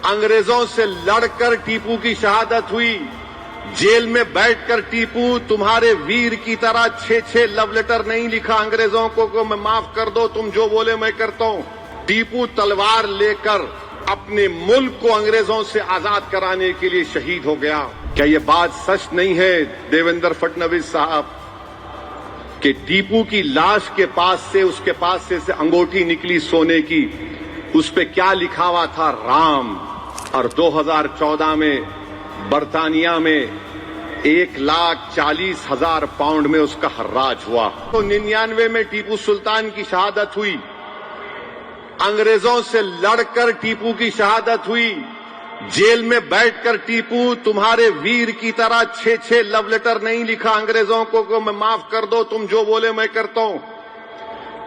अंग्रेजों से लड़कर टीपू की शहादत हुई। जेल में बैठकर टीपू तुम्हारे वीर की तरह 6 लव लेटर नहीं लिखा अंग्रेजों को मैं माफ कर दो, तुम जो बोले मैं करता हूं। टीपू तलवार लेकर अपने मुल्क को अंग्रेजों से आजाद कराने के लिए शहीद हो गया। क्या ये बात सच नहीं है देवेंद्र फडणवीस साहब कि टीपू की लाश के पास से उसके पास से अंगूठी निकली सोने की, उस पे क्या लिखा हुआ था? राम। और 2014 में बर्तानिया में 1,40,000 पाउंड में उसका हर्राज हुआ। तो 99 में टीपू सुल्तान की शहादत हुई। अंग्रेजों से लड़कर टीपू की शहादत हुई। जेल में बैठकर टीपू तुम्हारे वीर की तरह 6 लव लेटर नहीं लिखा अंग्रेजों को मैं माफ कर दो, तुम जो बोले मैं करता हूं।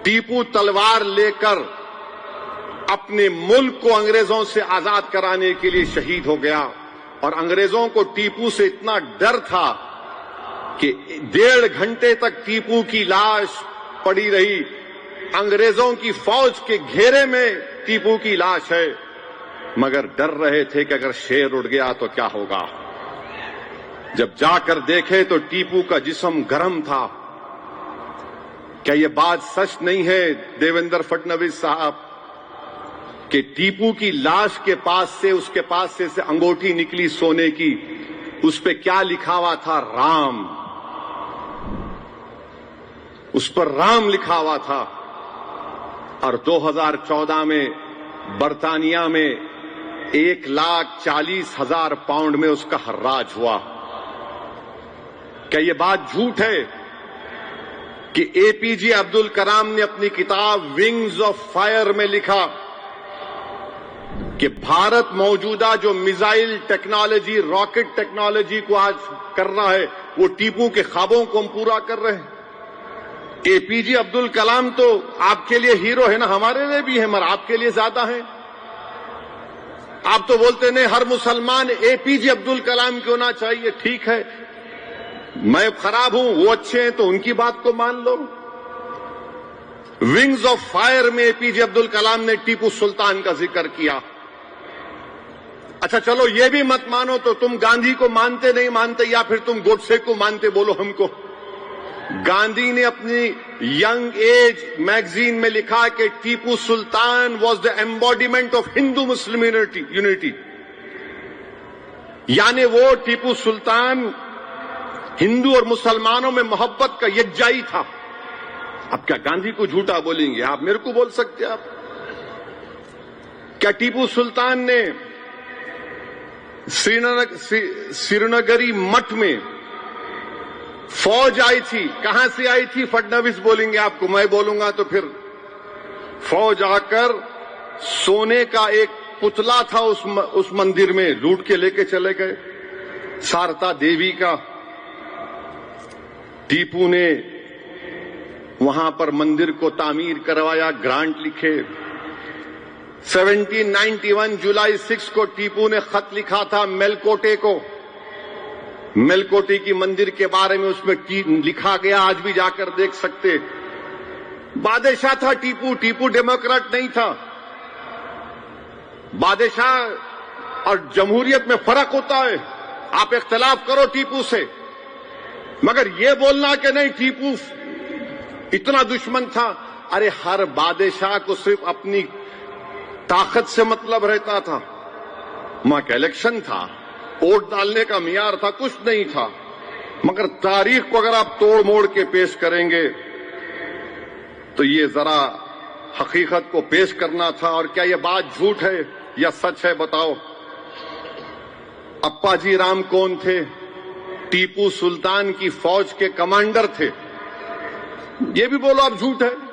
टीपू तलवार लेकर अपने मुल्क को अंग्रेजों से आजाद कराने के लिए शहीद हो गया। और अंग्रेजों को टीपू से इतना डर था कि 1.5 घंटे तक टीपू की लाश पड़ी रही। अंग्रेजों की फौज के घेरे में टीपू की लाश है, मगर डर रहे थे कि अगर शेर उड़ गया तो क्या होगा। जब जाकर देखे तो टीपू का जिस्म गर्म था। क्या ये बात सच नहीं है देवेंद्र फडणवीस साहब कि टीपू की लाश के पास से उसके पास से अंगूठी निकली सोने की, उस पे क्या लिखा हुआ था? राम। उस पर राम लिखा हुआ था। और 2014 में बर्तानिया में 1,40,000 पाउंड में उसका हर्राज हुआ। क्या ये बात झूठ है कि एपीजे अब्दुल कलाम ने अपनी किताब विंग्स ऑफ फायर में लिखा कि भारत मौजूदा जो मिसाइल टेक्नोलॉजी, रॉकेट टेक्नोलॉजी को आज कर रहा है, वो टीपू के ख्वाबों को हम पूरा कर रहे हैं। एपीजे अब्दुल कलाम तो आपके लिए हीरो है ना, हमारे लिए भी है, मगर आपके लिए ज्यादा है। आप तो बोलते नहीं हर मुसलमान एपीजे अब्दुल कलाम क्यों ना चाहिए। ठीक है, मैं खराब हूं, वो अच्छे हैं, तो उनकी बात को मान लो। विंग्स ऑफ फायर में एपीजे अब्दुल कलाम ने टीपू सुल्तान का जिक्र किया। अच्छा चलो ये भी मत मानो तो तुम गांधी को मानते नहीं मानते, या फिर तुम गोडसे को मानते, बोलो हमको। गांधी ने अपनी यंग एज मैगजीन में लिखा कि Tipu Sultan was the embodiment of Hindu Muslim unity, यानी वो टीपू सुल्तान हिंदू और मुसलमानों में मोहब्बत का यकजाई था। अब क्या गांधी को झूठा बोलेंगे आप? मेरे को बोल सकते आप? क्या टीपू सुल्तान ने श्रीनगरी मठ में फौज आई थी? कहां से आई थी फडणवीस बोलेंगे आपको, मैं बोलूंगा तो फिर। फौज आकर सोने का एक पुतला था उस मंदिर में, लूट के लेके चले गए, शारदा देवी का। टीपू ने वहां पर मंदिर को तामीर करवाया, ग्रांट लिखे। 1791 जुलाई 6 को टीपू ने खत लिखा था मेलकोटे को। मेलकोटे की मंदिर के बारे में उसमें लिखा गया, आज भी जाकर देख सकते। बादशाह था टीपू, टीपू डेमोक्रेट नहीं था। बादशाह और जमहूरियत में फर्क होता है। आप इख्तलाफ करो टीपू से, मगर यह बोलना कि नहीं टीपू इतना दुश्मन था। अरे हर बादशाह को सिर्फ अपनी ताकत से मतलब रहता था। वहां का इलेक्शन था, वोट डालने का मियार था, कुछ नहीं था। मगर तारीख को अगर आप तोड़ मोड़ के पेश करेंगे तो ये जरा हकीकत को पेश करना था। और क्या ये बात झूठ है या सच है बताओ? अप्पाजी राम कौन थे? टीपू सुल्तान की फौज के कमांडर थे। ये भी बोलो आप झूठ है?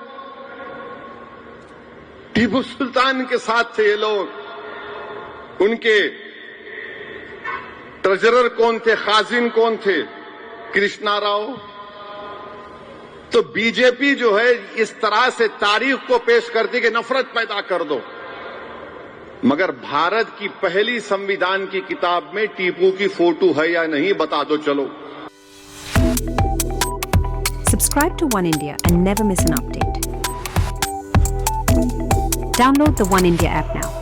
टीपू सुल्तान के साथ थे ये लोग। उनके ट्रेजरर कौन थे? खाजिन कौन थे? कृष्णा राव। तो बीजेपी जो है इस तरह से तारीख को पेश करती कि नफरत पैदा कर दो, मगर भारत की पहली संविधान की किताब में टीपू की फोटो है या नहीं बता दो चलो। Subscribe to One India and never miss an update. Download the One India app now.